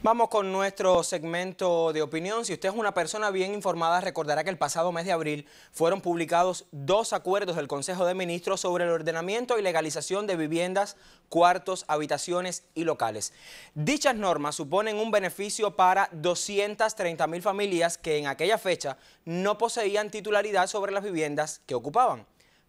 Vamos con nuestro segmento de opinión. Si usted es una persona bien informada, recordará que el pasado mes de abril fueron publicados 2 acuerdos del Consejo de Ministros sobre el ordenamiento y legalización de viviendas, cuartos, habitaciones y locales. Dichas normas suponen un beneficio para 230.000 familias que en aquella fecha no poseían titularidad sobre las viviendas que ocupaban.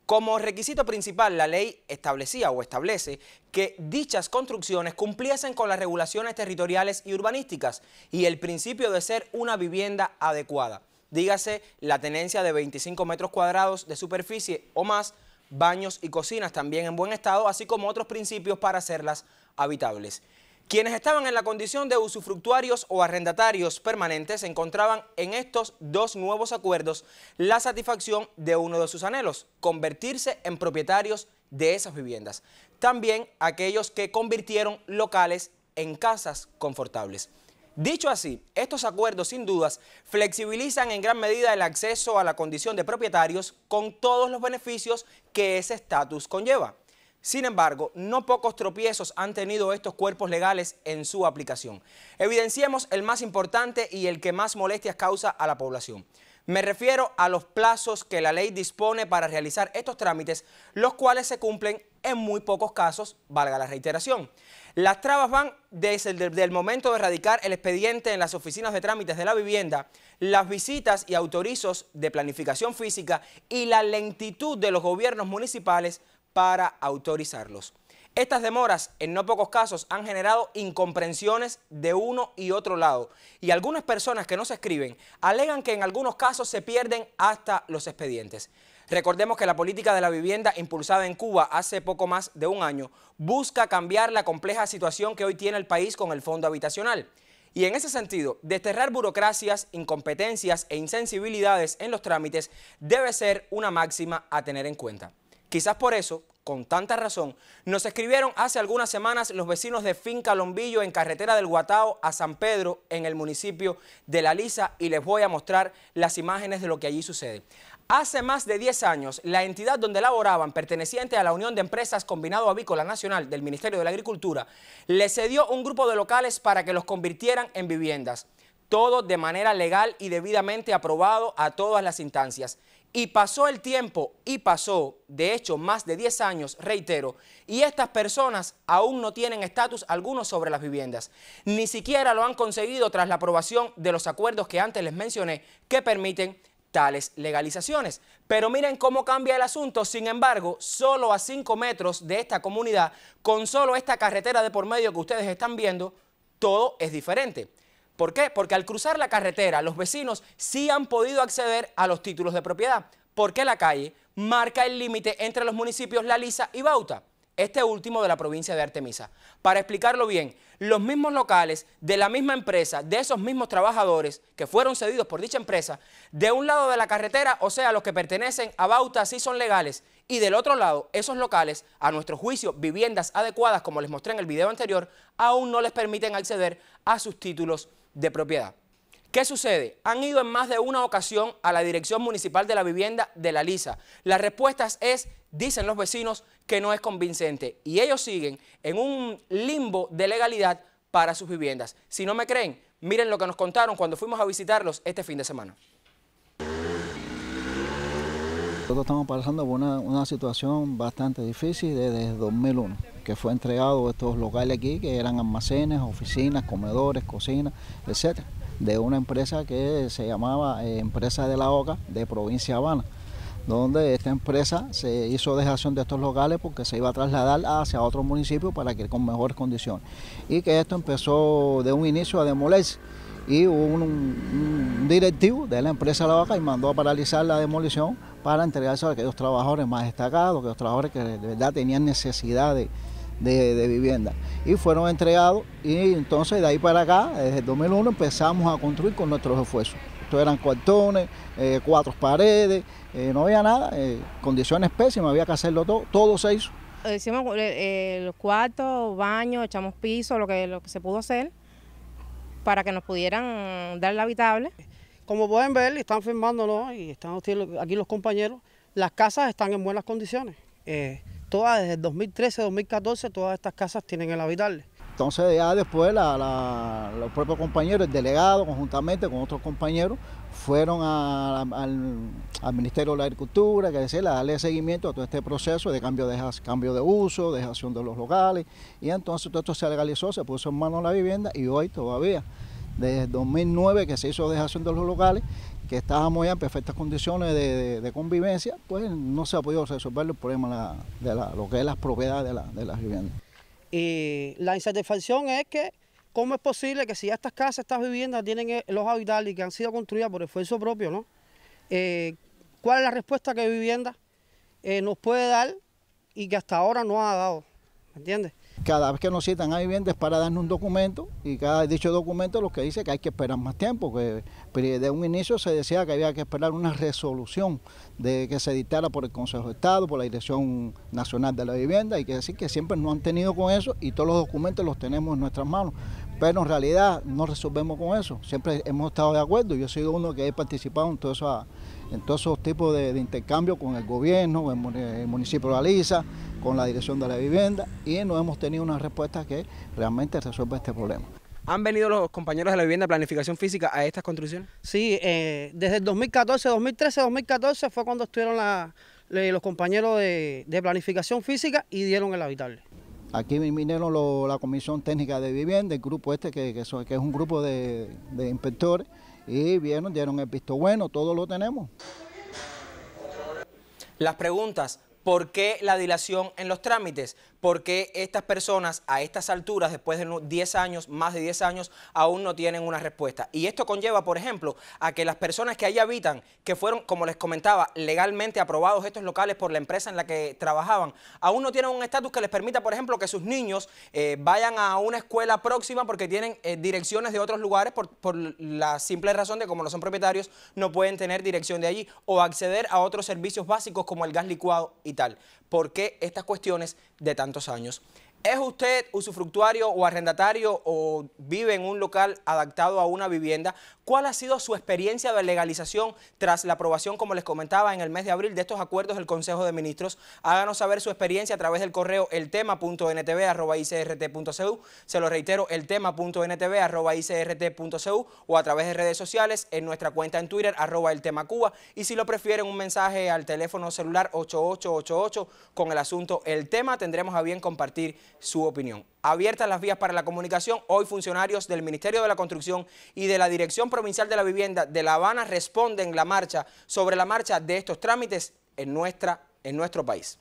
Como requisito principal, la ley establecía o establece que dichas construcciones cumpliesen con las regulaciones territoriales y urbanísticas y el principio de ser una vivienda adecuada. Dígase la tenencia de 25 metros cuadrados de superficie o más, baños y cocinas también en buen estado, así como otros principios para hacerlas habitables. Quienes estaban en la condición de usufructuarios o arrendatarios permanentes encontraban en estos 2 nuevos acuerdos la satisfacción de uno de sus anhelos, convertirse en propietarios de esas viviendas. También aquellos que convirtieron locales en casas confortables. Dicho así, estos acuerdos sin dudas flexibilizan en gran medida el acceso a la condición de propietarios con todos los beneficios que ese estatus conlleva. Sin embargo, no pocos tropiezos han tenido estos cuerpos legales en su aplicación. Evidenciemos el más importante y el que más molestias causa a la población. Me refiero a los plazos que la ley dispone para realizar estos trámites, los cuales se cumplen en muy pocos casos, valga la reiteración. Las trabas van desde el momento de radicar el expediente en las oficinas de trámites de la vivienda, las visitas y autorizos de planificación física y la lentitud de los gobiernos municipales para autorizarlos. Estas demoras en no pocos casos han generado incomprensiones de uno y otro lado y algunas personas que nos escriben alegan que en algunos casos se pierden hasta los expedientes. Recordemos que la política de la vivienda impulsada en Cuba hace poco más de un año busca cambiar la compleja situación que hoy tiene el país con el fondo habitacional. Y en ese sentido, desterrar burocracias, incompetencias e insensibilidades en los trámites debe ser una máxima a tener en cuenta. Quizás por eso, con tanta razón, nos escribieron hace algunas semanas los vecinos de Finca Lombillo en carretera del Guatao a San Pedro en el municipio de La Lisa y les voy a mostrar las imágenes de lo que allí sucede. Hace más de 10 años, la entidad donde laboraban, perteneciente a la Unión de Empresas Combinado Avícola Nacional del Ministerio de la Agricultura, le cedió un grupo de locales para que los convirtieran en viviendas. Todo de manera legal y debidamente aprobado a todas las instancias. Y pasó el tiempo, y pasó, de hecho, más de 10 años, reitero, y estas personas aún no tienen estatus alguno sobre las viviendas. Ni siquiera lo han conseguido tras la aprobación de los acuerdos que antes les mencioné que permiten tales legalizaciones. Pero miren cómo cambia el asunto. Sin embargo, solo a 5 metros de esta comunidad, con solo esta carretera de por medio que ustedes están viendo, todo es diferente. ¿Por qué? Porque al cruzar la carretera, los vecinos sí han podido acceder a los títulos de propiedad, porque la calle marca el límite entre los municipios La Lisa y Bauta, este último de la provincia de Artemisa. Para explicarlo bien, los mismos locales de la misma empresa, de esos mismos trabajadores que fueron cedidos por dicha empresa, de un lado de la carretera, o sea, los que pertenecen a Bauta sí son legales, y del otro lado, esos locales, a nuestro juicio, viviendas adecuadas, como les mostré en el video anterior, aún no les permiten acceder a sus títulos de propiedad. ¿Qué sucede? Han ido en más de una ocasión a la Dirección Municipal de la Vivienda de La Lisa. La respuesta es, dicen los vecinos, que no es convincente y ellos siguen en un limbo de legalidad para sus viviendas. Si no me creen, miren lo que nos contaron cuando fuimos a visitarlos este fin de semana. Nosotros estamos pasando por una situación bastante difícil desde 2001, que fue entregado estos locales aquí, que eran almacenes, oficinas, comedores, cocinas, etcétera, de una empresa que se llamaba Empresa de la Oca de Provincia Habana, donde esta empresa se hizo dejación de estos locales porque se iba a trasladar hacia otro municipio para que con mejores condiciones. Y que esto empezó de un inicio a demolerse. Y hubo un directivo de la empresa La Vaca y mandó a paralizar la demolición para entregarse a aquellos trabajadores más destacados, aquellos trabajadores que de verdad tenían necesidad de vivienda. Y fueron entregados y entonces de ahí para acá, desde el 2001, empezamos a construir con nuestros esfuerzos. Estos eran cuartones, 4 paredes, no había nada, condiciones pésimas, había que hacerlo todo, todo se hizo. Hicimos los cuartos, baños, echamos piso, lo que se pudo hacer, para que nos pudieran dar la habitable. Como pueden ver, están firmándolo y están aquí los compañeros, las casas están en buenas condiciones. Todas desde el 2013, 2014, todas estas casas tienen el habitable. Entonces ya después los propios compañeros, el delegado conjuntamente con otros compañeros, fueron al Ministerio de la Agricultura, que decir, a darle seguimiento a todo este proceso de cambio de uso, dejación de los locales, y entonces todo esto se legalizó, se puso en manos la vivienda, y hoy todavía, desde 2009 que se hizo dejación de los locales, que estábamos ya en perfectas condiciones de convivencia, pues no se ha podido resolver el problema de lo que es las propiedades de las viviendas. Y la insatisfacción es que cómo es posible que si estas casas, estas viviendas tienen los habitables y que han sido construidas por esfuerzo propio, ¿no? ¿Cuál es la respuesta que Vivienda nos puede dar y que hasta ahora no ha dado? ¿Me entiendes? Cada vez que nos citan a viviendas para darnos un documento, y cada dicho documento lo que dice que hay que esperar más tiempo, que de un inicio se decía que había que esperar una resolución de que se dictara por el Consejo de Estado, por la Dirección Nacional de la Vivienda, y que decir que siempre nos han tenido con eso y todos los documentos los tenemos en nuestras manos, pero en realidad no resolvemos con eso. Siempre hemos estado de acuerdo, yo he sido uno que he participado en todos esos tipos de intercambio con el gobierno, el municipio de Aliza, con la Dirección de la Vivienda, y no hemos tenido una respuesta que realmente resuelva este problema. ¿Han venido los compañeros de la vivienda de planificación física a estas construcciones? Sí, desde el 2014, 2013, 2014 fue cuando estuvieron los compañeros de planificación física y dieron el habitable. Aquí vinieron la Comisión Técnica de Vivienda, el grupo que es un grupo de inspectores, y dieron el visto bueno, todo lo tenemos. Las preguntas: ¿por qué la dilación en los trámites? ¿Por qué estas personas a estas alturas, después de 10 años, más de 10 años, aún no tienen una respuesta? Y esto conlleva, por ejemplo, a que las personas que allí habitan, que fueron, como les comentaba, legalmente aprobados estos locales por la empresa en la que trabajaban, aún no tienen un estatus que les permita, por ejemplo, que sus niños vayan a una escuela próxima porque tienen direcciones de otros lugares por la simple razón de como no son propietarios, no pueden tener dirección de allí, o acceder a otros servicios básicos como el gas licuado y tal. ¿Por qué estas cuestiones de tantos años? ¿Es usted usufructuario o arrendatario o vive en un local adaptado a una vivienda? ¿Cuál ha sido su experiencia de legalización tras la aprobación, como les comentaba, en el mes de abril de estos acuerdos del Consejo de Ministros? Háganos saber su experiencia a través del correo eltema.ntv@icrt.cu. Se lo reitero, eltema.ntv@icrt.cu, o a través de redes sociales en nuestra cuenta en Twitter @eltemacuba, y si lo prefieren, un mensaje al teléfono celular 8888 con el asunto El Tema. Tendremos a bien compartir su opinión. Abiertas las vías para la comunicación. Hoy funcionarios del Ministerio de la Construcción y de la Dirección Provincial de la Vivienda de La Habana responden sobre la marcha de estos trámites en nuestro país.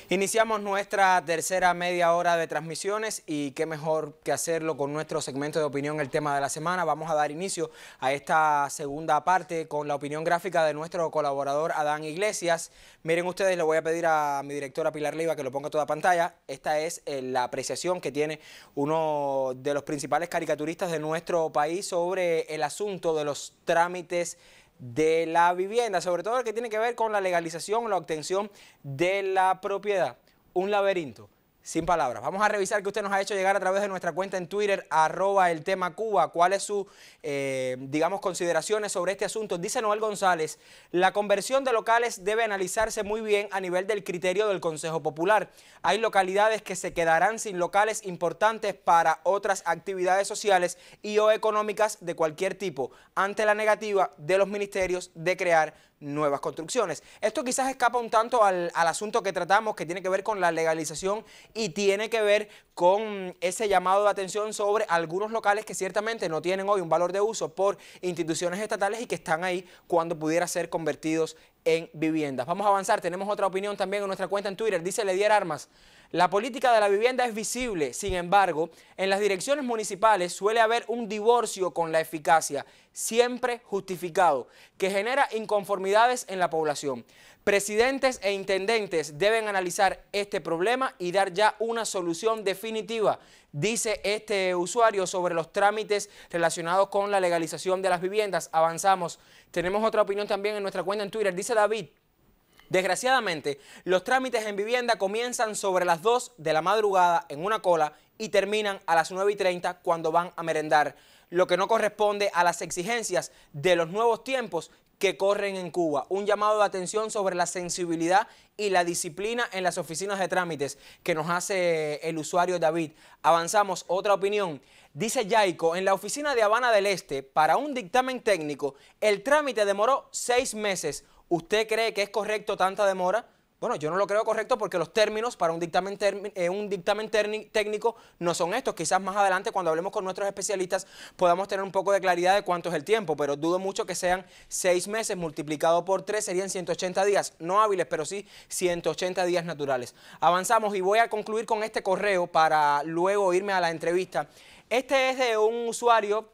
Iniciamos nuestra tercera media hora de transmisiones, y qué mejor que hacerlo con nuestro segmento de opinión, El Tema de la Semana. Vamos a dar inicio a esta segunda parte con la opinión gráfica de nuestro colaborador Adán Iglesias. Miren ustedes, le voy a pedir a mi directora Pilar Leiva que lo ponga a toda pantalla. Esta es la apreciación que tiene uno de los principales caricaturistas de nuestro país sobre el asunto de los trámites de la vivienda, sobre todo el que tiene que ver con la legalización o la obtención de la propiedad. Un laberinto, sin palabras. Vamos a revisar que usted nos ha hecho llegar a través de nuestra cuenta en Twitter, @eltemacuba. ¿Cuál es su, digamos, consideraciones sobre este asunto? Dice Noel González: la conversión de locales debe analizarse muy bien a nivel del criterio del Consejo Popular. Hay localidades que se quedarán sin locales importantes para otras actividades sociales y o económicas de cualquier tipo, ante la negativa de los ministerios de crear nuevas construcciones. Esto quizás escapa un tanto al asunto que tratamos, que tiene que ver con la legalización y tiene que ver con ese llamado de atención sobre algunos locales que ciertamente no tienen hoy un valor de uso por instituciones estatales y que están ahí cuando pudiera ser convertidos en viviendas. Vamos a avanzar. Tenemos otra opinión también en nuestra cuenta en Twitter. Dice Ledier Armas: la política de la vivienda es visible, sin embargo, en las direcciones municipales suele haber un divorcio con la eficacia, siempre justificado, que genera inconformidades en la población. Presidentes e intendentes deben analizar este problema y dar ya una solución definitiva, dice este usuario sobre los trámites relacionados con la legalización de las viviendas. Avanzamos. Tenemos otra opinión también en nuestra cuenta en Twitter. Dice David: Desgraciadamente, los trámites en vivienda comienzan sobre las 2 de la madrugada en una cola y terminan a las 9:30 cuando van a merendar, lo que no corresponde a las exigencias de los nuevos tiempos que corren en Cuba. Un llamado de atención sobre la sensibilidad y la disciplina en las oficinas de trámites que nos hace el usuario David. Avanzamos, otra opinión. Dice Yaico, en la oficina de Habana del Este, para un dictamen técnico, el trámite demoró 6 meses. ¿Usted cree que es correcto tanta demora? Bueno, yo no lo creo correcto porque los términos para un dictamen técnico no son estos. Quizás más adelante, cuando hablemos con nuestros especialistas, podamos tener un poco de claridad de cuánto es el tiempo, pero dudo mucho que sean 6 meses multiplicado por 3, serían 180 días, no hábiles, pero sí 180 días naturales. Avanzamos y voy a concluir con este correo para luego irme a la entrevista. Este es de un usuario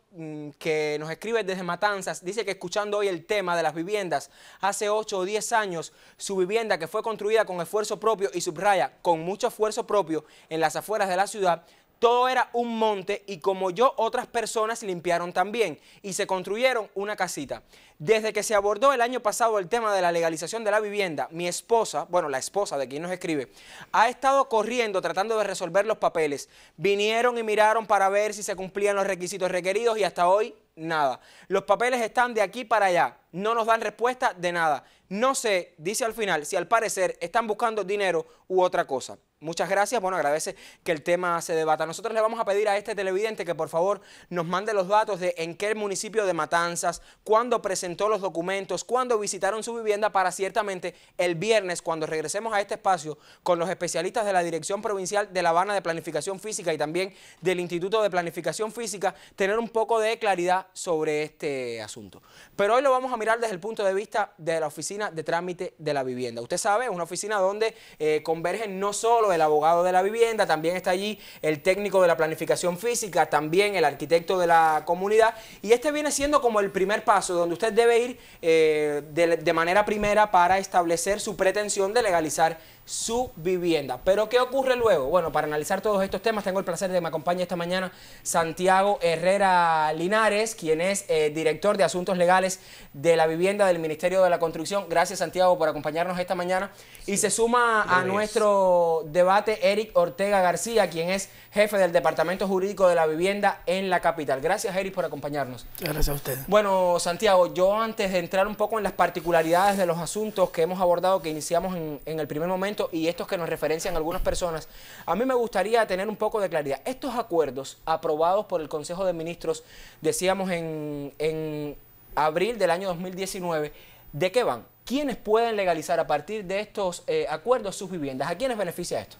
que nos escribe desde Matanzas. Dice que escuchando hoy el tema de las viviendas, hace 8 o 10 años, su vivienda que fue construida con esfuerzo propio y subraya, con mucho esfuerzo propio en las afueras de la ciudad, todo era un monte y como yo, otras personas limpiaron también y se construyeron una casita. Desde que se abordó el año pasado el tema de la legalización de la vivienda, mi esposa, bueno, la esposa de quien nos escribe, ha estado corriendo tratando de resolver los papeles. Vinieron y miraron para ver si se cumplían los requisitos requeridos y hasta hoy nada. Los papeles están de aquí para allá, no nos dan respuesta de nada. No sé, dice al final, si al parecer están buscando dinero u otra cosa. Muchas gracias, bueno, agradece que el tema se debata. Nosotros le vamos a pedir a este televidente que por favor nos mande los datos de en qué municipio de Matanzas, cuándo presentó los documentos, cuándo visitaron su vivienda para ciertamente el viernes, cuando regresemos a este espacio con los especialistas de la Dirección Provincial de La Habana de Planificación Física y también del Instituto de Planificación Física, tener un poco de claridad sobre este asunto. Pero hoy lo vamos a mirar desde el punto de vista de la Oficina de Trámite de la Vivienda. Usted sabe, es una oficina donde convergen no solo el abogado de la vivienda, también está allí el técnico de la planificación física, también el arquitecto de la comunidad, y este viene siendo como el primer paso donde usted debe ir de manera primera para establecer su pretensión de legalizar su vivienda. ¿Pero qué ocurre luego? Bueno, para analizar todos estos temas tengo el placer de que me acompañe esta mañana Santiago Herrera Linares, quien es director de Asuntos Legales de la Vivienda del Ministerio de la Construcción. Gracias, Santiago, por acompañarnos esta mañana. Y se suma a nuestro debate Eric Ortega García, quien es jefe del Departamento Jurídico de la Vivienda en la capital. Gracias, Eric, por acompañarnos. Gracias a usted. Bueno, Santiago, yo antes de entrar un poco en las particularidades de los asuntos que hemos abordado, que iniciamos en el primer momento, y estos que nos referencian algunas personas, a mí me gustaría tener un poco de claridad. Estos acuerdos aprobados por el Consejo de Ministros, decíamos en abril del año 2019, ¿de qué van? ¿Quiénes pueden legalizar a partir de estos acuerdos sus viviendas? ¿A quiénes beneficia esto?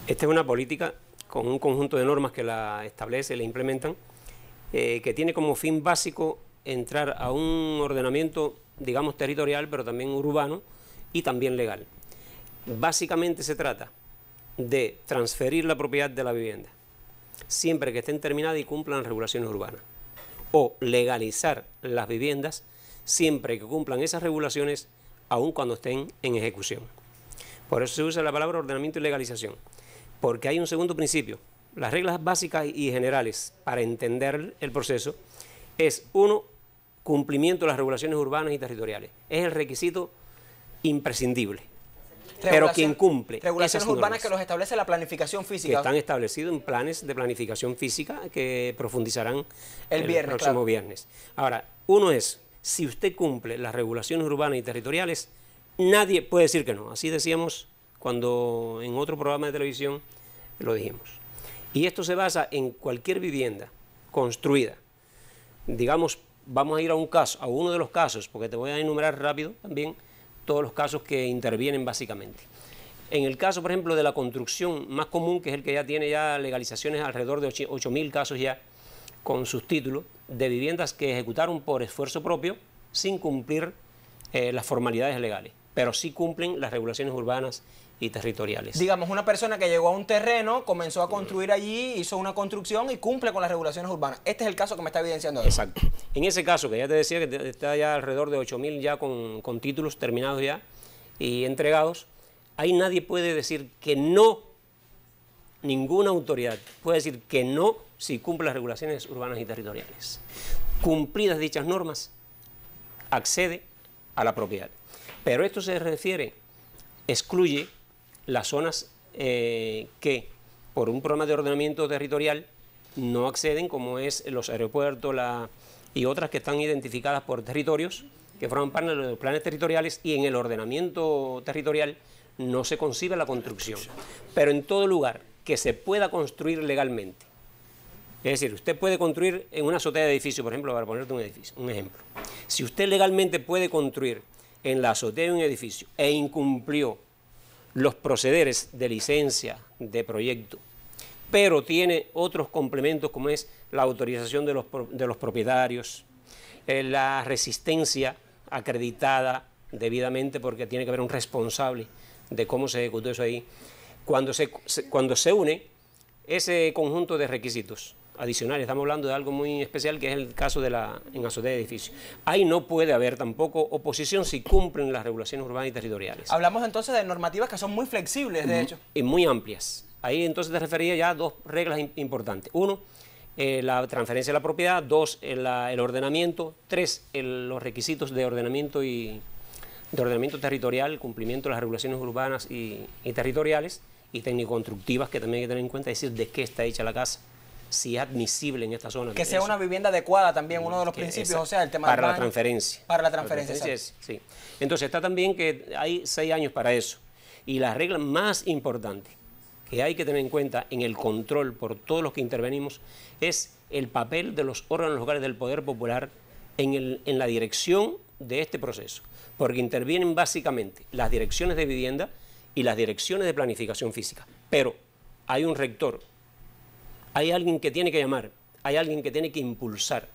Esta es una política con un conjunto de normas que la establece, la implementan, que tiene como fin básico entrar a un ordenamiento, digamos, territorial, pero también urbano y también legal. Básicamente se trata de transferir la propiedad de la vivienda siempre que estén terminadas y cumplan las regulaciones urbanas, o legalizar las viviendas siempre que cumplan esas regulaciones, aun cuando estén en ejecución. Por eso se usa la palabra ordenamiento y legalización, porque hay un segundo principio. Las reglas básicas y generales para entender el proceso es, uno, cumplimiento de las regulaciones urbanas y territoriales. Es el requisito imprescindible. Pero quien cumple regulaciones urbanas que los establece la planificación física. Que están establecidos en planes de planificación física que profundizarán el próximo viernes. Ahora, uno es, si usted cumple las regulaciones urbanas y territoriales, nadie puede decir que no. Así decíamos cuando en otro programa de televisión lo dijimos. Y esto se basa en cualquier vivienda construida. Digamos, vamos a ir a un caso, a uno de los casos, porque te voy a enumerar rápido también todos los casos que intervienen básicamente. En el caso, por ejemplo, de la construcción más común, que es el que ya tiene ya legalizaciones, alrededor de 8.000 casos ya con sus títulos, de viviendas que ejecutaron por esfuerzo propio sin cumplir las formalidades legales, pero sí cumplen las regulaciones urbanas y territoriales. Digamos, una persona que llegó a un terreno, comenzó a construir allí, hizo una construcción y cumple con las regulaciones urbanas. Este es el caso que me está evidenciando hoy. Exacto. En ese caso, que ya te decía que está ya alrededor de 8.000 ya con títulos terminados ya y entregados, ahí nadie puede decir que no, ninguna autoridad puede decir que no si cumple las regulaciones urbanas y territoriales. Cumplidas dichas normas, accede a la propiedad. Pero esto excluye las zonas que por un programa de ordenamiento territorial no acceden, como es los aeropuertos y otras que están identificadas por territorios, que forman parte de los planes territoriales, y en el ordenamiento territorial no se concibe la construcción. Pero en todo lugar que se pueda construir legalmente, es decir, usted puede construir en una azotea de edificio, por ejemplo, para ponerte un ejemplo. Si usted legalmente puede construir en la azotea de un edificio e incumplió los procederes de licencia, de proyecto, pero tiene otros complementos como es la autorización de los propietarios, la resistencia acreditada debidamente, porque tiene que haber un responsable de cómo se ejecutó eso ahí. Cuando se une ese conjunto de requisitos adicionales, estamos hablando de algo muy especial, que es el caso en azotea de edificio. Ahí no puede haber tampoco oposición si cumplen las regulaciones urbanas y territoriales. Hablamos entonces de normativas que son muy flexibles, de hecho. Y muy amplias. Ahí entonces te refería ya a dos reglas importantes. Uno, la transferencia de la propiedad. Dos, el ordenamiento. Tres, los requisitos de ordenamiento territorial, cumplimiento de las regulaciones urbanas y territoriales, y técnico-constructivas, que también hay que tener en cuenta, es decir, de qué está hecha la casa, si es admisible en esta zona. Que sea una vivienda adecuada también, uno de los principios, o sea, el tema para la transferencia. Para la transferencia, sí. Entonces está también que hay 6 años para eso. Y la regla más importante que hay que tener en cuenta en el control por todos los que intervenimos es el papel de los órganos locales del Poder Popular en la dirección de este proceso, porque intervienen básicamente las direcciones de vivienda y las direcciones de planificación física. Pero hay un rector, hay alguien que tiene que llamar, hay alguien que tiene que impulsar,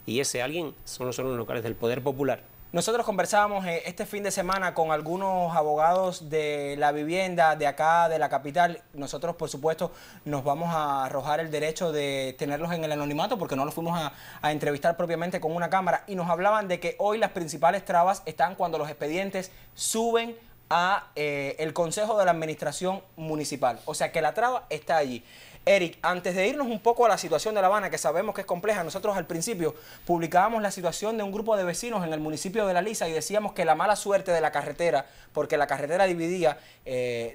y ese alguien son los órganos locales del Poder Popular. Nosotros conversábamos este fin de semana con algunos abogados de la vivienda de acá, de la capital. Nosotros, por supuesto, nos vamos a arrojar el derecho de tenerlos en el anonimato porque no los fuimos a entrevistar propiamente con una cámara, y nos hablaban de que hoy las principales trabas están cuando los expedientes suben a el Consejo de la Administración Municipal. O sea que la traba está allí. Eric, antes de irnos un poco a la situación de La Habana, que sabemos que es compleja, nosotros al principio publicábamos la situación de un grupo de vecinos en el municipio de La Lisa y decíamos que la mala suerte de la carretera, porque la carretera dividía,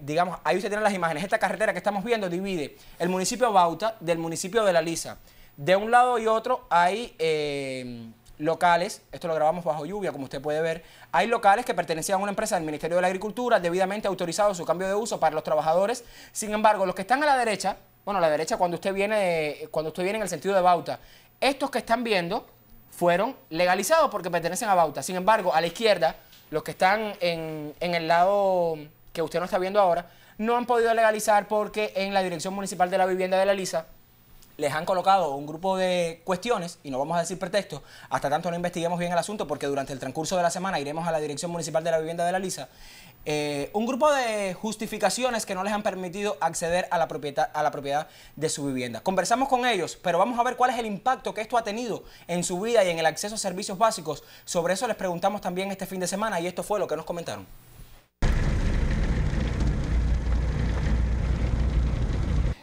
digamos, ahí usted tiene las imágenes, esta carretera que estamos viendo divide el municipio de Bauta del municipio de La Lisa. De un lado y otro hay locales, esto lo grabamos bajo lluvia, como usted puede ver, hay locales que pertenecían a una empresa del Ministerio de la Agricultura, debidamente autorizado su cambio de uso para los trabajadores. Sin embargo, los que están a la derecha, bueno, a la derecha cuando usted viene en el sentido de Bauta, estos que están viendo fueron legalizados porque pertenecen a Bauta. Sin embargo, a la izquierda, los que están en el lado que usted no está viendo ahora, no han podido legalizar porque en la Dirección Municipal de la Vivienda de La Lisa les han colocado un grupo de cuestiones, y no vamos a decir pretextos, hasta tanto no investiguemos bien el asunto, porque durante el transcurso de la semana iremos a la Dirección Municipal de la Vivienda de La Lisa, un grupo de justificaciones que no les han permitido acceder a la propiedad de su vivienda. Conversamos con ellos, pero vamos a ver cuál es el impacto que esto ha tenido en su vida y en el acceso a servicios básicos. Sobre eso les preguntamos también este fin de semana, y esto fue lo que nos comentaron.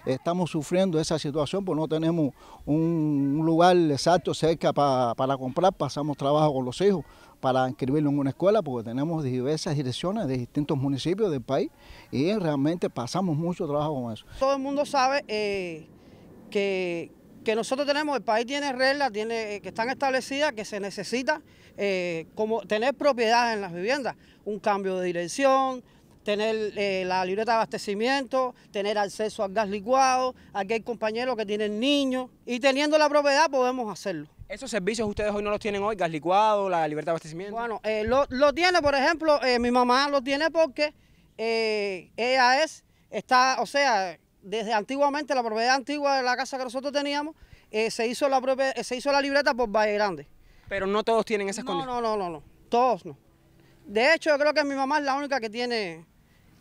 Estamos sufriendo esa situación porque no tenemos un lugar exacto cerca para comprar. Pasamos trabajo con los hijos para inscribirlos en una escuela porque tenemos diversas direcciones de distintos municipios del país y realmente pasamos mucho trabajo con eso. Todo el mundo sabe que nosotros tenemos, el país tiene reglas que están establecidas, que se necesita como tener propiedad en las viviendas, un cambio de dirección, tener la libreta de abastecimiento, tener acceso al gas licuado, aquí hay compañeros que tienen niños, y teniendo la propiedad podemos hacerlo. ¿Esos servicios ustedes hoy no los tienen hoy? ¿Gas licuado, la libreta de abastecimiento? Bueno, lo tiene, por ejemplo, mi mamá lo tiene porque ella está, o sea, desde antiguamente, la propiedad antigua de la casa que nosotros teníamos, se hizo la libreta por Valle Grande. Pero no todos tienen esas condiciones. No, todos no. De hecho, yo creo que mi mamá es la única que tiene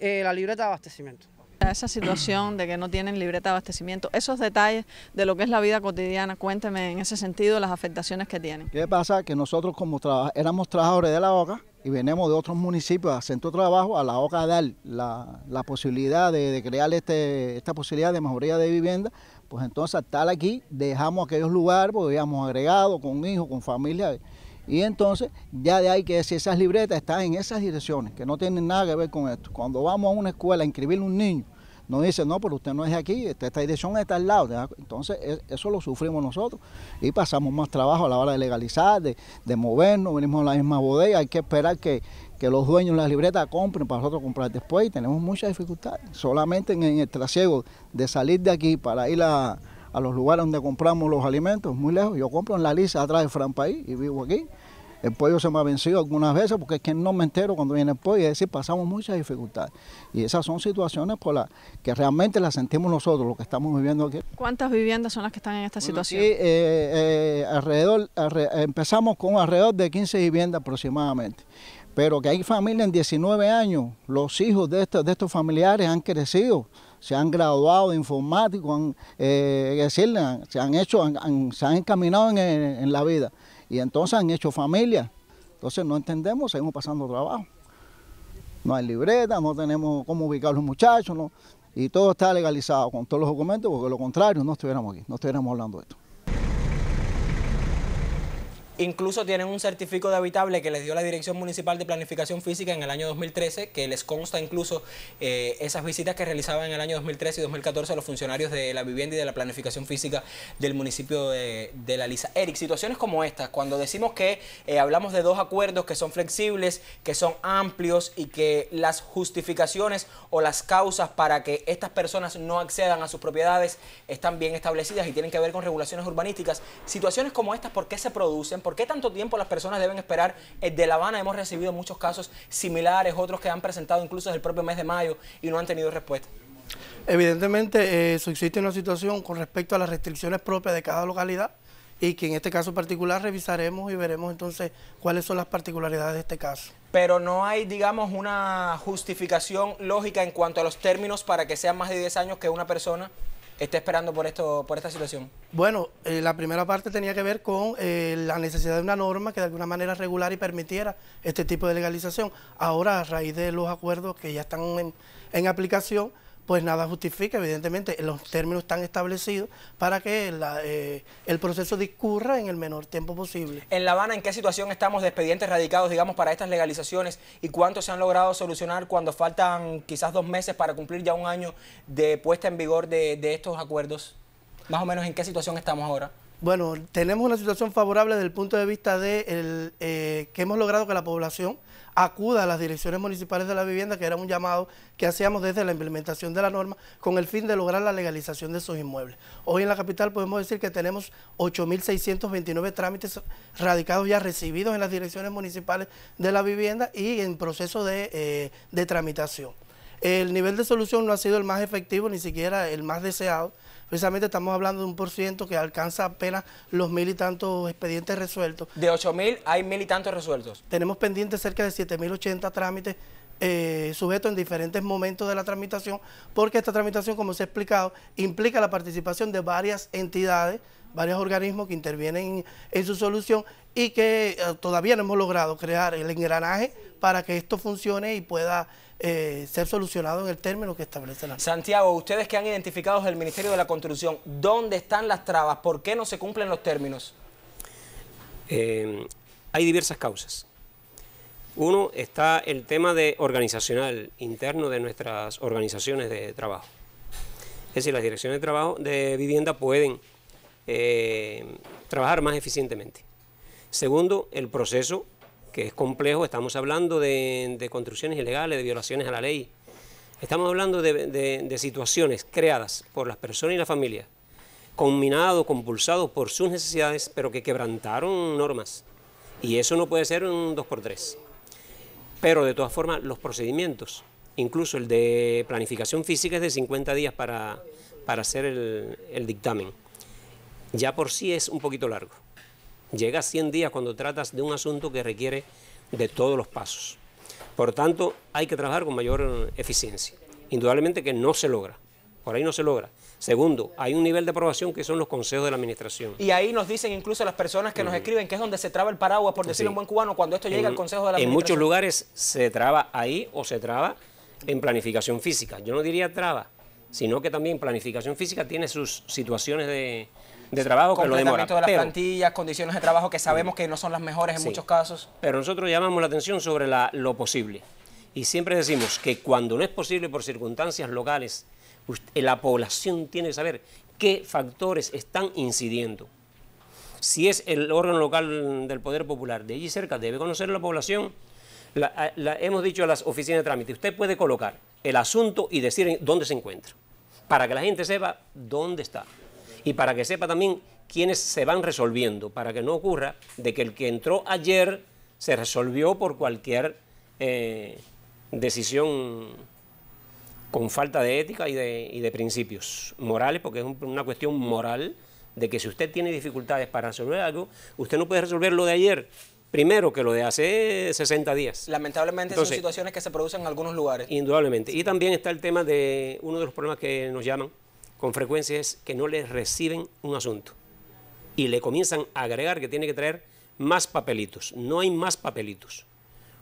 la libreta de abastecimiento. Esa situación de que no tienen libreta de abastecimiento, esos detalles de lo que es la vida cotidiana, cuénteme en ese sentido las afectaciones que tienen. ¿Qué pasa? Que nosotros como éramos trabajadores de la OCA y venimos de otros municipios a Centro Trabajo, a la OCA a dar la posibilidad de crear esta posibilidad de mejoría de vivienda, pues entonces al estar aquí dejamos aquellos lugares porque habíamos agregado con hijos, con familia, Y entonces, ya de ahí que si esas libretas están en esas direcciones, que no tienen nada que ver con esto. Cuando vamos a una escuela a inscribir un niño, nos dice, no, pero usted no es de aquí, esta dirección está al lado. Entonces, eso lo sufrimos nosotros y pasamos más trabajo a la hora de legalizar, de movernos, venimos a la misma bodega, hay que esperar que los dueños de las libretas compren para nosotros comprar después y tenemos muchas dificultades. Solamente en el trasiego de salir de aquí para ir a los lugares donde compramos los alimentos, muy lejos. Yo compro en La Lisa, atrás de Fran País, y vivo aquí. El pollo se me ha vencido algunas veces porque es que no me entero cuando viene el pollo, es decir, pasamos muchas dificultades. Y esas son situaciones por las que realmente las sentimos nosotros, lo que estamos viviendo aquí. ¿Cuántas viviendas son las que están en esta situación? Aquí, empezamos con alrededor de 15 viviendas aproximadamente. Pero que hay familias en 19 años, los hijos de estos familiares han crecido, se han graduado de informático, se han encaminado en la vida y entonces han hecho familia. Entonces no entendemos, seguimos pasando trabajo. No hay libreta, no tenemos cómo ubicar a los muchachos, ¿no? Y todo está legalizado con todos los documentos, porque de lo contrario no estuviéramos aquí, no estuviéramos hablando de esto. Incluso tienen un certificado de habitable que les dio la Dirección Municipal de Planificación Física en el año 2013, que les consta incluso esas visitas que realizaban en el año 2013 y 2014 los funcionarios de la vivienda y de la planificación física del municipio de La Lisa. Eric, situaciones como estas, cuando decimos que hablamos de dos acuerdos que son flexibles, que son amplios y que las justificaciones o las causas para que estas personas no accedan a sus propiedades están bien establecidas y tienen que ver con regulaciones urbanísticas, situaciones como estas, ¿por qué se producen? ¿Por qué tanto tiempo las personas deben esperar? De La Habana hemos recibido muchos casos similares, otros que han presentado incluso desde el propio mes de mayo y no han tenido respuesta. Evidentemente, existe una situación con respecto a las restricciones propias de cada localidad y que en este caso particular revisaremos y veremos entonces cuáles son las particularidades de este caso. Pero no hay, digamos, una justificación lógica en cuanto a los términos para que sean más de 10 años que una persona esté esperando por esta situación. Bueno, la primera parte tenía que ver con la necesidad de una norma que de alguna manera regulara y permitiera este tipo de legalización. Ahora, a raíz de los acuerdos que ya están en aplicación, pues nada justifica, evidentemente los términos están establecidos para que el proceso discurra en el menor tiempo posible. En La Habana, ¿en qué situación estamos de expedientes radicados, digamos, para estas legalizaciones y cuántos se han logrado solucionar cuando faltan quizás 2 meses para cumplir ya un año de puesta en vigor de estos acuerdos? Más o menos, ¿en qué situación estamos ahora? Bueno, tenemos una situación favorable desde el punto de vista de que hemos logrado que la población acuda a las direcciones municipales de la vivienda, que era un llamado que hacíamos desde la implementación de la norma con el fin de lograr la legalización de esos inmuebles. Hoy en la capital podemos decir que tenemos 8.629 trámites radicados ya recibidos en las direcciones municipales de la vivienda y en proceso de tramitación. El nivel de solución no ha sido el más efectivo, ni siquiera el más deseado. Precisamente estamos hablando de un % que alcanza apenas los 1000 y tantos expedientes resueltos. De 8.000 hay 1000 y tantos resueltos. Tenemos pendientes cerca de 7.080 trámites sujetos en diferentes momentos de la tramitación, porque esta tramitación, como se ha explicado, implica la participación de varias entidades, varios organismos que intervienen en su solución y que todavía no hemos logrado crear el engranaje para que esto funcione y pueda ser solucionado en el término que establece la norma. Santiago, ustedes que han identificado desde el Ministerio de la Construcción, ¿dónde están las trabas? ¿Por qué no se cumplen los términos? Hay diversas causas. Uno, está el tema organizacional interno de nuestras organizaciones de trabajo. Es decir, las direcciones de trabajo de vivienda pueden trabajar más eficientemente. Segundo, el proceso, que es complejo. Estamos hablando de construcciones ilegales, de violaciones a la ley. Estamos hablando de situaciones creadas por las personas y la familia, combinados, compulsados por sus necesidades, pero que quebrantaron normas. Y eso no puede ser un 2x3. Pero de todas formas, los procedimientos, incluso el de planificación física, es de 50 días para hacer el dictamen. Ya por sí es un poquito largo. Llega a 100 días cuando tratas de un asunto que requiere de todos los pasos. Por tanto, hay que trabajar con mayor eficiencia. Indudablemente que no se logra, por ahí no se logra. Segundo, hay un nivel de aprobación que son los consejos de la administración. Y ahí nos dicen incluso las personas que nos escriben que es donde se traba el paraguas, por decirlo en buen cubano, cuando esto llega al consejo de la administración. En muchos lugares se traba ahí o se traba en planificación física. Yo no diría traba, sino que también planificación física tiene sus situaciones de trabajo que lo demoran. Completamiento de las plantillas, condiciones de trabajo que sabemos que no son las mejores en muchos casos. Pero nosotros llamamos la atención sobre lo posible. Y siempre decimos que cuando no es posible por circunstancias locales, la población tiene que saber qué factores están incidiendo. Si es el órgano local del Poder Popular de allí cerca, debe conocer la población. Hemos dicho a las oficinas de trámite, usted puede colocar el asunto y decir dónde se encuentra, para que la gente sepa dónde está y para que sepa también quiénes se van resolviendo, para que no ocurra de que el que entró ayer se resolvió por cualquier decisión con falta de ética y de principios morales, porque es una cuestión moral de que si usted tiene dificultades para resolver algo, usted no puede resolver lo de ayer primero que lo de hace 60 días. Lamentablemente son situaciones que se producen en algunos lugares. Indudablemente. Y también está el tema de uno de los problemas que nos llaman con frecuencia es que no les reciben un asunto y le comienzan a agregar que tiene que traer más papelitos. No hay más papelitos.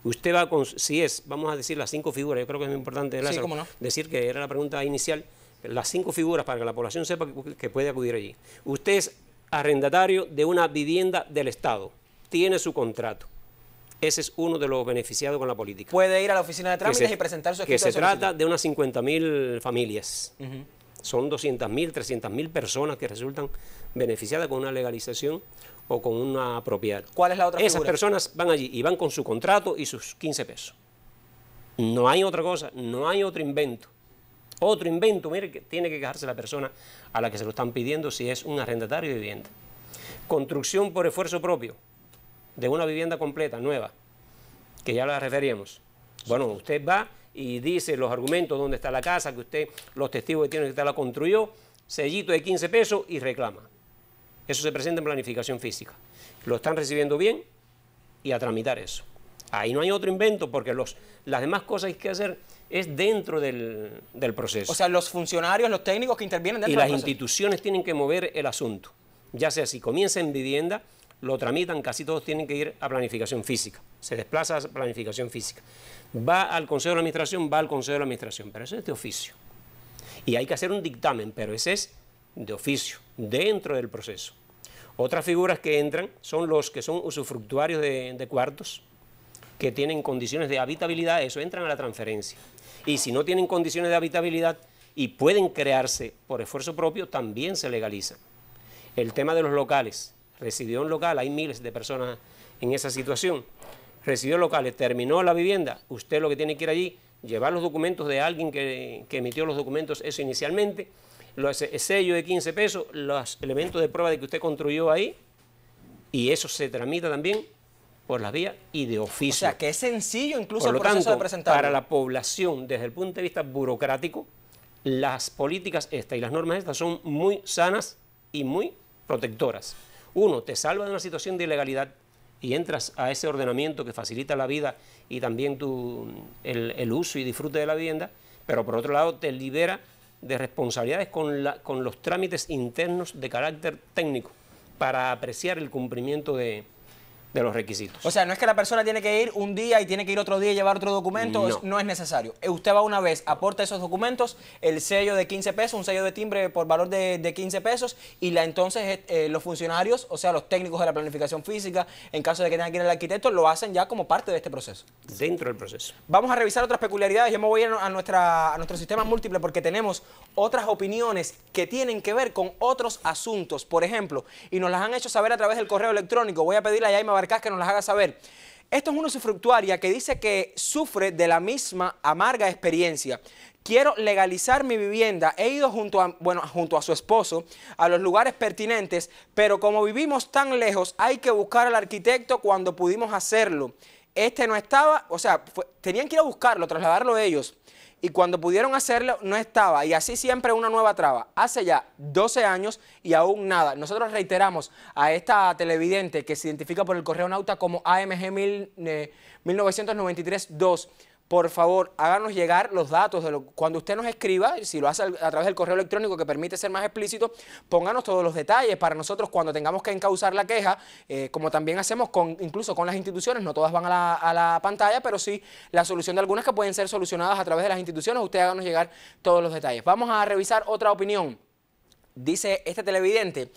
Usted va con, si es, vamos a decir las 5 figuras, yo creo que es muy importante decir que era la pregunta inicial, las 5 figuras para que la población sepa que puede acudir allí. Usted es arrendatario de una vivienda del Estado, tiene su contrato. Ese es uno de los beneficiados con la política. Puede ir a la oficina de trámites y presentar su escrito de solicitud. Que se trata de unas 50.000 familias. Son 200.000, 300.000 personas que resultan beneficiadas con una legalización o con una propiedad. ¿Cuál es la otra figura? Esas personas van allí y van con su contrato y sus 15 pesos. No hay otra cosa, no hay otro invento. Otro invento, mire, que tiene que quejarse la persona a la que se lo están pidiendo si es un arrendatario de vivienda. Construcción por esfuerzo propio de una vivienda completa, nueva, que ya la referíamos. Bueno, usted va y dice los argumentos, dónde está la casa, que usted, los testigos que tienen que usted la construyó, sellito de 15 pesos y reclama. Eso se presenta en planificación física. Lo están recibiendo bien y a tramitar eso. Ahí no hay otro invento porque las demás cosas que hay que hacer es dentro del proceso. O sea, los funcionarios, los técnicos que intervienen dentro del proceso. Y las instituciones tienen que mover el asunto. Ya sea si comienza en vivienda, lo tramitan, casi todos tienen que ir a planificación física. Se desplaza a planificación física. Va al Consejo de la Administración, va al Consejo de la Administración, pero eso es de oficio. Y hay que hacer un dictamen, pero ese es de oficio, dentro del proceso. Otras figuras que entran son los que son usufructuarios de cuartos, que tienen condiciones de habitabilidad, eso entran a la transferencia. Y si no tienen condiciones de habitabilidad y pueden crearse por esfuerzo propio, también se legaliza. El tema de los locales, residió en local, hay miles de personas en esa situación. Residió en locales, terminó la vivienda, usted lo que tiene que ir allí, llevar los documentos de alguien que emitió los documentos, eso inicialmente, el sello de 15 pesos, los elementos de prueba de que usted construyó ahí, y eso se tramita también por las vías y de oficio. O sea, que es sencillo incluso el proceso de presentarlo. Para la población, desde el punto de vista burocrático, las políticas estas y las normas estas son muy sanas y muy protectoras. Uno, te salva de una situación de ilegalidad y entras a ese ordenamiento que facilita la vida y también el uso y disfrute de la vivienda, pero por otro lado te libera de responsabilidades con los trámites internos de carácter técnico para apreciar el cumplimiento de los requisitos. O sea, no es que la persona tiene que ir un día y tiene que ir otro día y llevar otro documento, no es necesario. Usted va una vez, aporta esos documentos, el sello de 15 pesos, un sello de timbre por valor de 15 pesos y entonces los funcionarios, o sea, los técnicos de la planificación física, en caso de que tenga que ir el arquitecto, lo hacen ya como parte de este proceso. Dentro del proceso. Vamos a revisar otras peculiaridades. Yo me voy a nuestro sistema múltiple porque tenemos otras opiniones que tienen que ver con otros asuntos, por ejemplo, y nos las han hecho saber a través del correo electrónico. Voy a pedirle a Yaima Barcás que nos las haga saber. Esto es una usufructuaria que dice que sufre de la misma amarga experiencia. Quiero legalizar mi vivienda. He ido junto a su esposo a los lugares pertinentes, pero como vivimos tan lejos, hay que buscar al arquitecto cuando pudimos hacerlo. Este no estaba, o sea, tenían que ir a buscarlo, trasladarlo ellos. Y cuando pudieron hacerlo, no estaba. Y así siempre una nueva traba. Hace ya 12 años y aún nada. Nosotros reiteramos a esta televidente que se identifica por el correo nauta como AMG 1993-2. por favor, háganos llegar los datos. Cuando usted nos escriba, si lo hace a través del correo electrónico que permite ser más explícito, pónganos todos los detalles para nosotros cuando tengamos que encauzar la queja, como también hacemos incluso con las instituciones, no todas van a la pantalla, pero sí la solución de algunas que pueden ser solucionadas a través de las instituciones. Usted háganos llegar todos los detalles. Vamos a revisar otra opinión. Dice este televidente,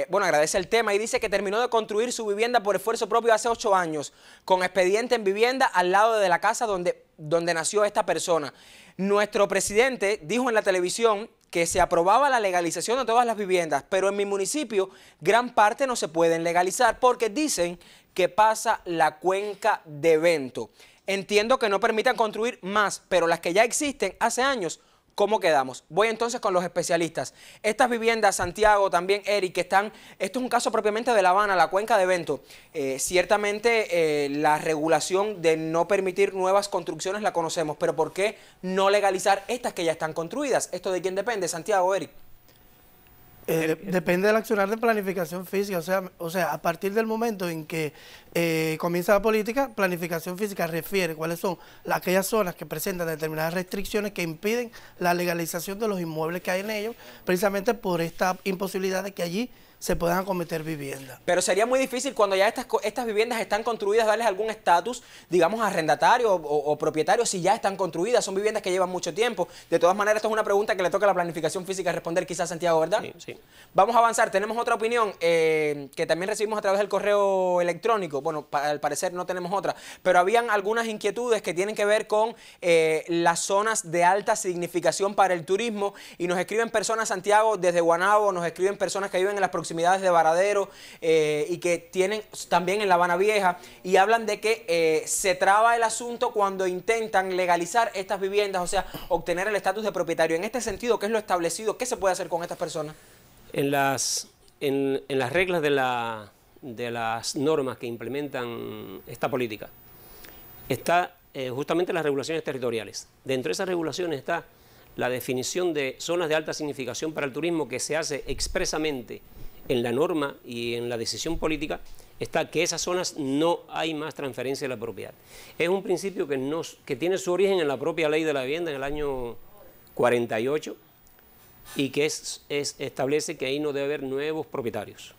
bueno, agradece el tema y dice que terminó de construir su vivienda por esfuerzo propio hace 8 años, con expediente en vivienda al lado de la casa donde nació esta persona. Nuestro presidente dijo en la televisión que se aprobaba la legalización de todas las viviendas, pero en mi municipio gran parte no se pueden legalizar porque dicen que pasa la cuenca de Vento. Entiendo que no permitan construir más, pero las que ya existen hace años, ¿cómo quedamos? Voy entonces con los especialistas. Estas viviendas, Santiago, también Eric, que están, esto es un caso propiamente de La Habana, la cuenca de Vento. Ciertamente la regulación de no permitir nuevas construcciones la conocemos, pero ¿por qué no legalizar estas que ya están construidas? ¿Esto de quién depende, Santiago, Eric? Depende del accionar de planificación física, o sea, a partir del momento en que comienza la política, planificación física refiere cuáles son aquellas zonas que presentan determinadas restricciones que impiden la legalización de los inmuebles que hay en ellos, precisamente por esta imposibilidad de que allí se puedan acometer viviendas. Pero sería muy difícil cuando ya estas viviendas están construidas darles algún estatus, digamos, arrendatario o propietario si ya están construidas. Son viviendas que llevan mucho tiempo. De todas maneras, esto es una pregunta que le toca a la planificación física responder quizás, Santiago, ¿verdad? Sí, sí. Vamos a avanzar. Tenemos otra opinión que también recibimos a través del correo electrónico. Bueno, al parecer no tenemos otra, pero habían algunas inquietudes que tienen que ver con las zonas de alta significación para el turismo y nos escriben personas, Santiago, desde Guanabo, nos escriben personas que viven en las proximidades de Varadero y que tienen también en La Habana Vieja y hablan de que se traba el asunto cuando intentan legalizar estas viviendas, o sea, obtener el estatus de propietario. En este sentido, ¿qué es lo establecido? ¿Qué se puede hacer con estas personas? En las reglas de las normas que implementan esta política está justamente las regulaciones territoriales. Dentro de esas regulaciones está la definición de zonas de alta significación para el turismo que se hace expresamente en la norma y en la decisión política, está que esas zonas no hay más transferencia de la propiedad. Es un principio que tiene su origen en la propia ley de la vivienda en el año 48 y que establece que ahí no debe haber nuevos propietarios.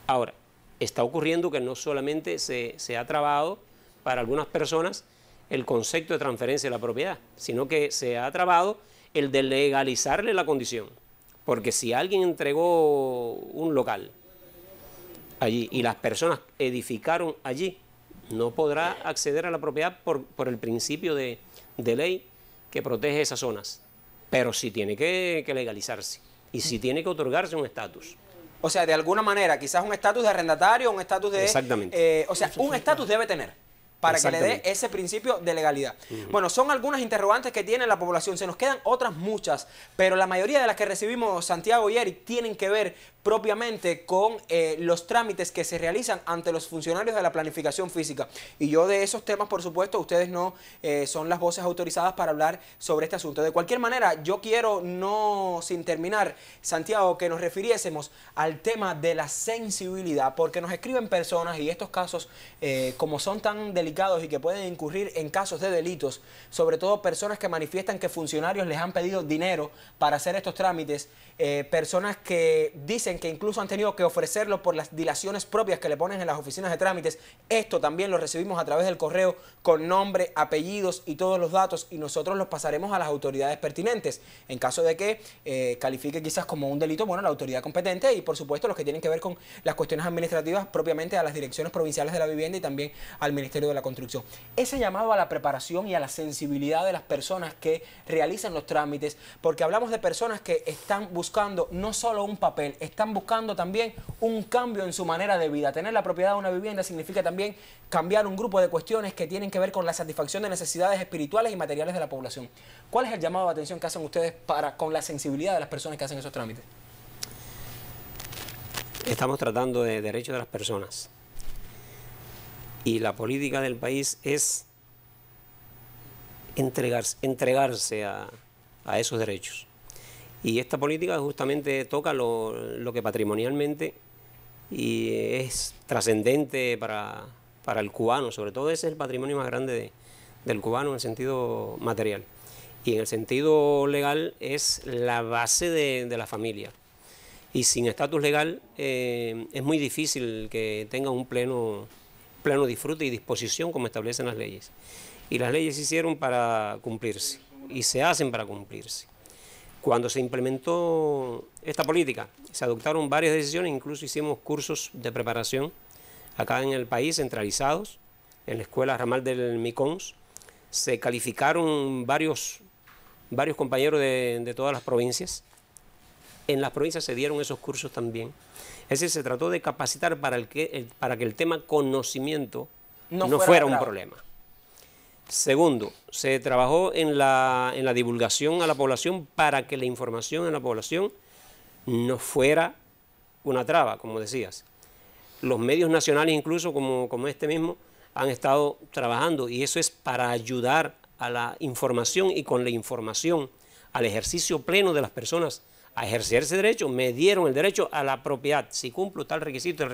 Ahora, está ocurriendo que no solamente se ha trabado para algunas personas el concepto de transferencia de la propiedad, sino que se ha trabado el de legalizarle la condición. Porque si alguien entregó un local allí y las personas edificaron allí, no podrá acceder a la propiedad por el principio de ley que protege esas zonas. Pero sí tiene que legalizarse y sí tiene que otorgarse un estatus. O sea, de alguna manera, quizás un estatus de arrendatario, un estatus de... Exactamente. O sea, un estatus debe tener para que le dé ese principio de legalidad. Bueno, son algunas interrogantes que tiene la población. Se nos quedan otras muchas, pero la mayoría de las que recibimos, Santiago y Eric, tienen que ver propiamente con los trámites que se realizan ante los funcionarios de la planificación física. Y yo de esos temas, por supuesto, ustedes no son las voces autorizadas para hablar sobre este asunto. De cualquier manera, yo quiero, no sin terminar, Santiago, que nos refiriésemos al tema de la sensibilidad, porque nos escriben personas y estos casos, como son tan delicados y que pueden incurrir en casos de delitos, sobre todo personas que manifiestan que funcionarios les han pedido dinero para hacer estos trámites, personas que dicen que incluso han tenido que ofrecerlo por las dilaciones propias que le ponen en las oficinas de trámites. Esto también lo recibimos a través del correo con nombre, apellidos y todos los datos y nosotros los pasaremos a las autoridades pertinentes. En caso de que califique quizás como un delito, bueno, la autoridad competente y por supuesto los que tienen que ver con las cuestiones administrativas propiamente a las direcciones provinciales de la vivienda y también al Ministerio de la Construcción. Ese llamado a la preparación y a la sensibilidad de las personas que realizan los trámites, porque hablamos de personas que están buscando no solo un papel, están buscando también un cambio en su manera de vida. Tener la propiedad de una vivienda significa también cambiar un grupo de cuestiones que tienen que ver con la satisfacción de necesidades espirituales y materiales de la población. ¿Cuál es el llamado de atención que hacen ustedes con la sensibilidad de las personas que hacen esos trámites? Estamos tratando de derechos de las personas. Y la política del país es entregarse a esos derechos. Y esta política justamente toca lo que patrimonialmente y es trascendente para el cubano, sobre todo ese es el patrimonio más grande del cubano en el sentido material. Y en el sentido legal es la base de la familia. Y sin estatus legal es muy difícil que tenga un pleno disfrute y disposición como establecen las leyes. Y las leyes se hicieron para cumplirse y se hacen para cumplirse. Cuando se implementó esta política, se adoptaron varias decisiones, incluso hicimos cursos de preparación acá en el país, centralizados, en la escuela Ramal del Micons. Se calificaron varios compañeros de todas las provincias. En las provincias se dieron esos cursos también. Es decir, se trató de capacitar para que el tema conocimiento no fuera un problema. Segundo, se trabajó en la divulgación a la población para que la información en la población no fuera una traba, como decías. Los medios nacionales, incluso como este mismo, han estado trabajando, y eso es para ayudar a la información, y con la información al ejercicio pleno de las personas a ejercer ese derecho. Me dieron el derecho a la propiedad. Si cumplo tal requisito,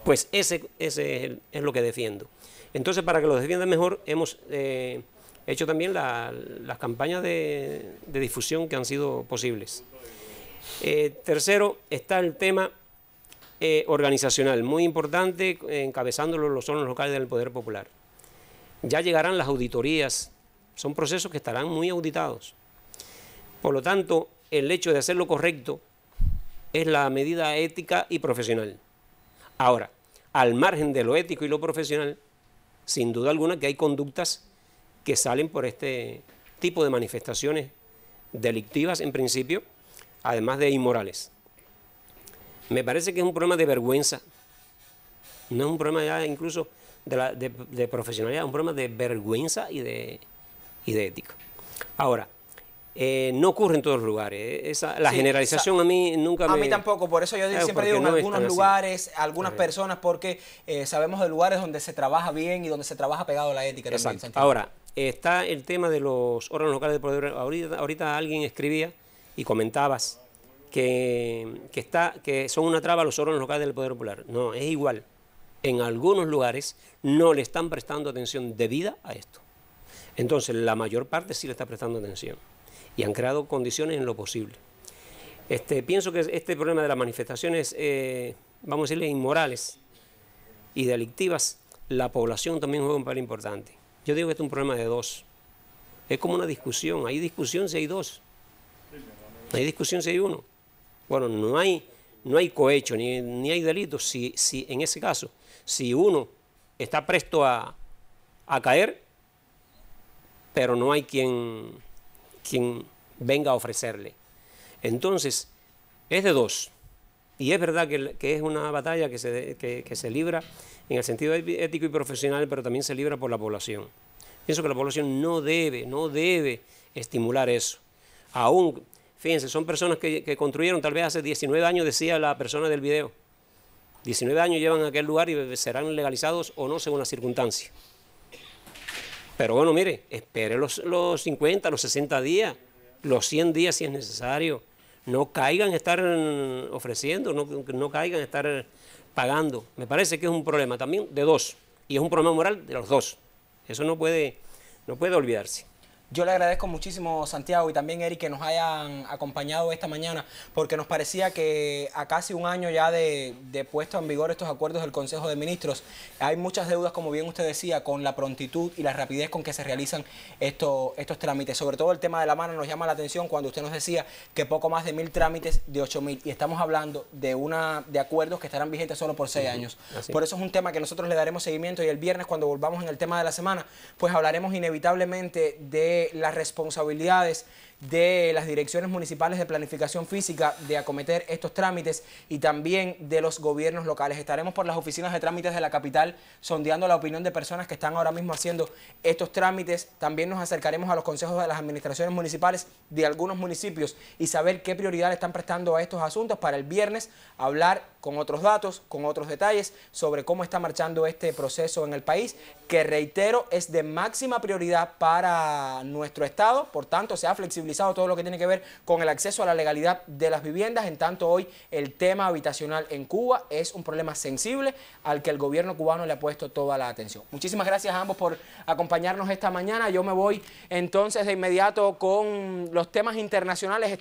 pues ese es lo que defiendo. Entonces, para que lo defiendan mejor, hemos hecho también las campañas de difusión que han sido posibles. Tercero, está el tema organizacional, muy importante, encabezándolo los órganos locales del Poder Popular. Ya llegarán las auditorías, son procesos que estarán muy auditados. Por lo tanto, el hecho de hacer lo correcto es la medida ética y profesional. Ahora, al margen de lo ético y lo profesional, sin duda alguna que hay conductas que salen por este tipo de manifestaciones delictivas en principio, además de inmorales. Me parece que es un problema de vergüenza, no es un problema ya incluso de profesionalidad, es un problema de vergüenza y de ética. Ahora, no ocurre en todos los lugares. La generalización a mí nunca me... A mí tampoco, por eso yo siempre digo en algunos lugares, algunas personas, porque sabemos de lugares donde se trabaja bien y donde se trabaja pegado a la ética. Exacto. También, ahora, está el tema de los órganos locales de poder. Ahorita alguien escribía y comentabas que son una traba los órganos locales del Poder Popular. No, es igual. En algunos lugares no le están prestando atención debida a esto. Entonces, la mayor parte sí le está prestando atención. Y han creado condiciones en lo posible. Pienso que este problema de las manifestaciones, vamos a decirle, inmorales y delictivas, la población también juega un papel importante. Yo digo que este es un problema de dos. Es como una discusión. Hay discusión si hay dos. No hay discusión si hay uno. Bueno, no hay cohecho ni hay delito si en ese caso, si uno está presto a caer, pero no hay quien venga a ofrecerle. Entonces, es de dos. Y es verdad que es una batalla que se libra en el sentido ético y profesional, pero también se libra por la población. Pienso que la población no debe estimular eso. Aún, fíjense, son personas que construyeron tal vez hace 19 años, decía la persona del video. 19 años llevan a aquel lugar y serán legalizados o no según las circunstancias. Pero bueno, mire, espere los 50, los 60 días, los 100 días si es necesario. No caigan en estar ofreciendo, no caigan en estar pagando. Me parece que es un problema también de dos, y es un problema moral de los dos. Eso no puede olvidarse. Yo le agradezco muchísimo, Santiago, y también Eric, que nos hayan acompañado esta mañana, porque nos parecía que a casi un año ya de puesto en vigor estos acuerdos del Consejo de Ministros, hay muchas deudas, como bien usted decía, con la prontitud y la rapidez con que se realizan estos trámites. Sobre todo el tema de la mano nos llama la atención cuando usted nos decía que poco más de 1000 trámites de 8000, y estamos hablando de acuerdos que estarán vigentes solo por 6 años. Así. Por eso es un tema que nosotros le daremos seguimiento, y el viernes, cuando volvamos en el tema de la semana, pues hablaremos inevitablemente de las responsabilidades de las direcciones municipales de planificación física de acometer estos trámites, y también de los gobiernos locales. Estaremos por las oficinas de trámites de la capital sondeando la opinión de personas que están ahora mismo haciendo estos trámites. También nos acercaremos a los consejos de las administraciones municipales de algunos municipios y saber qué prioridad le están prestando a estos asuntos, para el viernes hablar con otros datos, con otros detalles sobre cómo está marchando este proceso en el país, que reitero es de máxima prioridad para nuestro Estado. Por tanto, se ha flexibilizado todo lo que tiene que ver con el acceso a la legalidad de las viviendas. En tanto, hoy el tema habitacional en Cuba es un problema sensible al que el gobierno cubano le ha puesto toda la atención. Muchísimas gracias a ambos por acompañarnos esta mañana. Yo me voy entonces de inmediato con los temas internacionales.